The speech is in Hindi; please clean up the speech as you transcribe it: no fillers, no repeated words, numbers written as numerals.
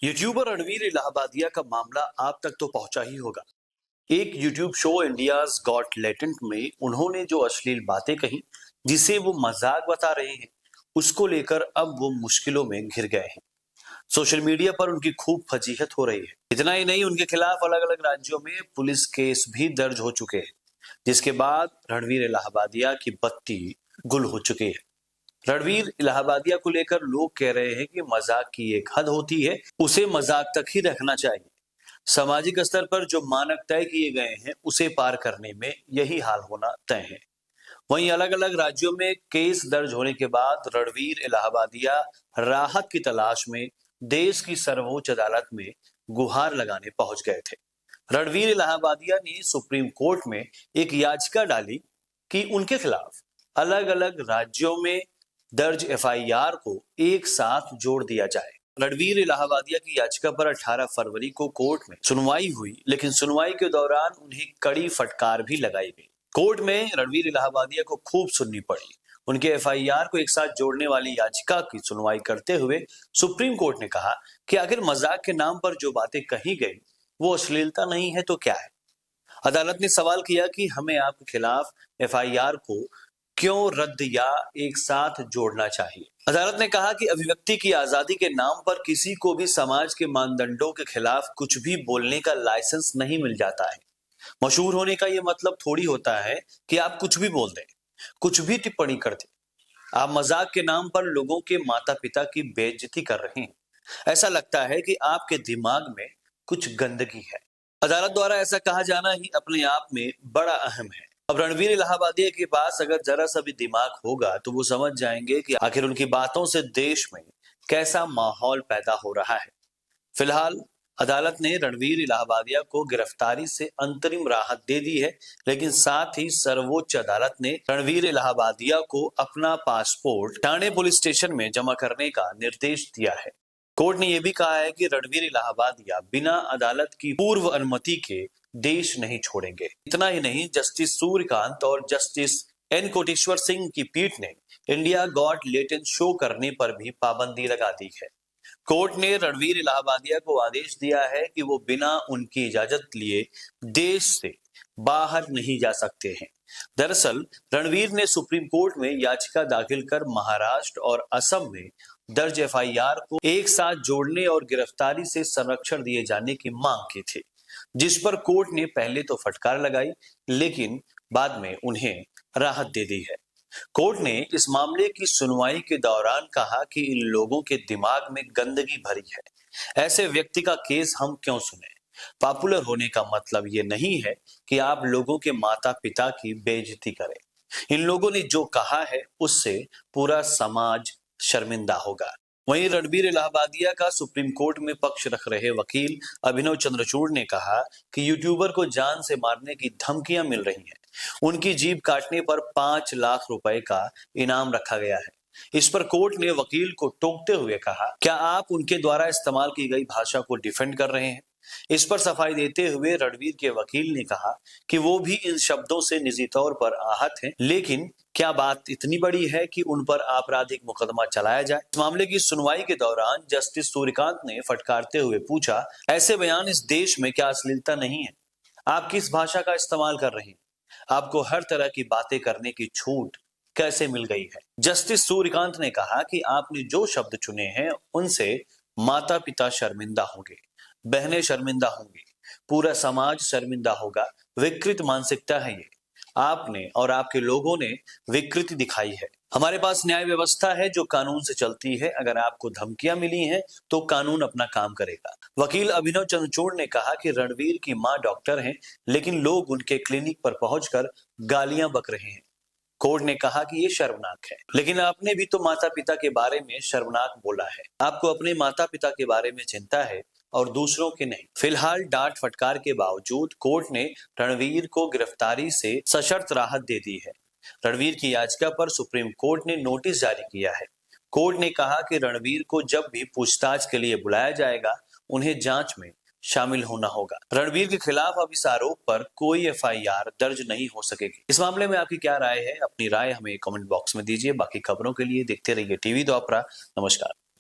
यूट्यूबर रणवीर इलाहाबादिया का मामला आप तक तो पहुंचा ही होगा। एक YouTube show India's got talent में उन्होंने जो अश्लील बातें कही, जिसे वो मजाक बता रहे हैं, उसको लेकर अब वो मुश्किलों में घिर गए हैं। सोशल मीडिया पर उनकी खूब फजीहत हो रही है। इतना ही नहीं, उनके खिलाफ अलग अलग राज्यों में पुलिस केस भी दर्ज हो चुके हैं, जिसके बाद रणवीर इलाहाबादिया की बत्ती गुल हो चुकी है। रणवीर इलाहाबादिया को लेकर लोग कह रहे हैं कि मजाक की एक हद होती है, उसे मजाक तक ही रखना चाहिए। सामाजिक स्तर पर जो मानक तय किए गए हैं, उसे पार करने में यही हाल होना तय है। वहीं अलग अलग राज्यों में केस दर्ज होने के बाद रणवीर इलाहाबादिया राहत की तलाश में देश की सर्वोच्च अदालत में गुहार लगाने पहुंच गए थे। रणवीर इलाहाबादिया ने सुप्रीम कोर्ट में एक याचिका डाली कि उनके खिलाफ अलग अलग राज्यों में दर्ज एफआईआर को एक साथ जोड़ दिया जाए। रणवीर इलाहाबादिया की याचिका पर 18 फरवरी को कोर्ट में सुनवाई हुई, लेकिन सुनवाई के दौरान उन्हें कड़ी फटकार भी लगाई गई। कोर्ट में रणवीर इलाहाबादिया को खूब सुननी पड़ी। उनके एफआईआर को एक साथ जोड़ने वाली याचिका की सुनवाई करते हुए सुप्रीम कोर्ट ने कहा कि आखिर मजाक के नाम पर जो बातें कही गई वो अश्लीलता नहीं है तो क्या है। अदालत ने सवाल किया कि हमें आपके खिलाफ एफआईआर को क्यों रद्द या एक साथ जोड़ना चाहिए। अदालत ने कहा कि अभिव्यक्ति की आजादी के नाम पर किसी को भी समाज के मानदंडों के खिलाफ कुछ भी बोलने का लाइसेंस नहीं मिल जाता है। मशहूर होने का यह मतलब थोड़ी होता है कि आप कुछ भी बोल दें, कुछ भी टिप्पणी कर दें। आप मजाक के नाम पर लोगों के माता पिता की बेइज्जती कर रहे हैं। ऐसा लगता है कि आपके दिमाग में कुछ गंदगी है। अदालत द्वारा ऐसा कहा जाना ही अपने आप में बड़ा अहम है। अब रणवीर इलाहाबादिया के पास अगर जरा सा भी दिमाग होगा तो वो समझ जाएंगे कि आखिर उनकी बातों से देश में कैसा माहौल पैदा हो रहा है। फिलहाल अदालत ने रणवीर इलाहाबादिया को गिरफ्तारी से अंतरिम राहत दे दी है, लेकिन साथ ही सर्वोच्च अदालत ने रणवीर इलाहाबादिया को अपना पासपोर्ट ठाणे पुलिस स्टेशन में जमा करने का निर्देश दिया है। कोर्ट ने यह भी कहा है कि रणवीर इलाहाबादिया बिना अदालत की पूर्व अनुमति के देश नहीं छोड़ेंगे। इतना ही नहीं, जस्टिस सूर्यकांत और जस्टिस एन कोटेश्वर सिंह की पीठ ने इंडिया गॉट टैलेंट शो करने पर भी पाबंदी लगा दी है। कोर्ट ने रणवीर इलाहाबादिया को आदेश दिया है कि वो बिना उनकी इजाजत लिए देश से बाहर नहीं जा सकते हैं। दरअसल रणवीर ने सुप्रीम कोर्ट में याचिका दाखिल कर महाराष्ट्र और असम में दर्ज एफआईआर को एक साथ जोड़ने और गिरफ्तारी से संरक्षण दिए जाने की मांग की थी, जिस पर कोर्ट ने पहले तो फटकार लगाई, लेकिन बाद में उन्हें राहत दे दी है। कोर्ट ने इस मामले की सुनवाई के दौरान कहा कि इन लोगों के दिमाग में गंदगी भरी है। ऐसे व्यक्ति का केस हम क्यों सुने। पॉपुलर होने का मतलब ये नहीं है कि आप लोगों के माता पिता की बेइज्जती करें। इन लोगों ने जो कहा है उससे पूरा समाज शर्मिंदा होगा। वहीं रणवीर इलाहाबादिया का सुप्रीम कोर्ट में पक्ष रख रहे वकील अभिनव चंद्रचूड़ ने कहा कि यूट्यूबर को जान से मारने की धमकियां मिल रही हैं। उनकी जीभ काटने पर 5 लाख रुपए का इनाम रखा गया है। इस पर कोर्ट ने वकील को टोकते हुए कहा, क्या आप उनके द्वारा इस्तेमाल की गई भाषा को डिफेंड कर रहे हैं। इस पर सफाई देते हुए रणवीर के वकील ने कहा कि वो भी इन शब्दों से निजी तौर पर आहत हैं, लेकिन क्या बात इतनी बड़ी है कि उन पर आपराधिक मुकदमा चलाया जाए। इस मामले की सुनवाई के दौरान जस्टिस सूर्यकांत ने फटकारते हुए पूछा, ऐसे बयान इस देश में क्या अश्लीलता नहीं है। आप किस भाषा का इस्तेमाल कर रहे हैं। आपको हर तरह की बातें करने की छूट कैसे मिल गई है। जस्टिस सूर्यकांत ने कहा कि आपने जो शब्द चुने हैं उनसे माता पिता शर्मिंदा होंगे, बहनें शर्मिंदा होंगी, पूरा समाज शर्मिंदा होगा। विकृत मानसिकता है ये। आपने और आपके लोगों ने विकृति दिखाई है। हमारे पास न्याय व्यवस्था है जो कानून से चलती है। अगर आपको धमकियां मिली हैं तो कानून अपना काम करेगा। वकील अभिनव चंद्रचूड़ ने कहा कि रणवीर की मां डॉक्टर हैं, लेकिन लोग उनके क्लिनिक पर पहुंचकर गालियां बक रहे हैं। कोर्ट ने कहा कि ये शर्मनाक है, लेकिन आपने भी तो माता पिता के बारे में शर्मनाक बोला है। आपको अपने माता पिता के बारे में चिंता है और दूसरों के नहीं। फिलहाल डांट फटकार के बावजूद कोर्ट ने रणवीर को गिरफ्तारी से सशर्त राहत दे दी है। रणवीर की याचिका पर सुप्रीम कोर्ट ने नोटिस जारी किया है। कोर्ट ने कहा कि रणवीर को जब भी पूछताछ के लिए बुलाया जाएगा, उन्हें जांच में शामिल होना होगा। रणवीर के खिलाफ अब इस आरोप पर कोई एफआईआर दर्ज नहीं हो सकेगी। इस मामले में आपकी क्या राय है? अपनी राय हमें कमेंट बॉक्स में दीजिए। बाकी खबरों के लिए देखते रहिए टीवी द्वापरा। नमस्कार।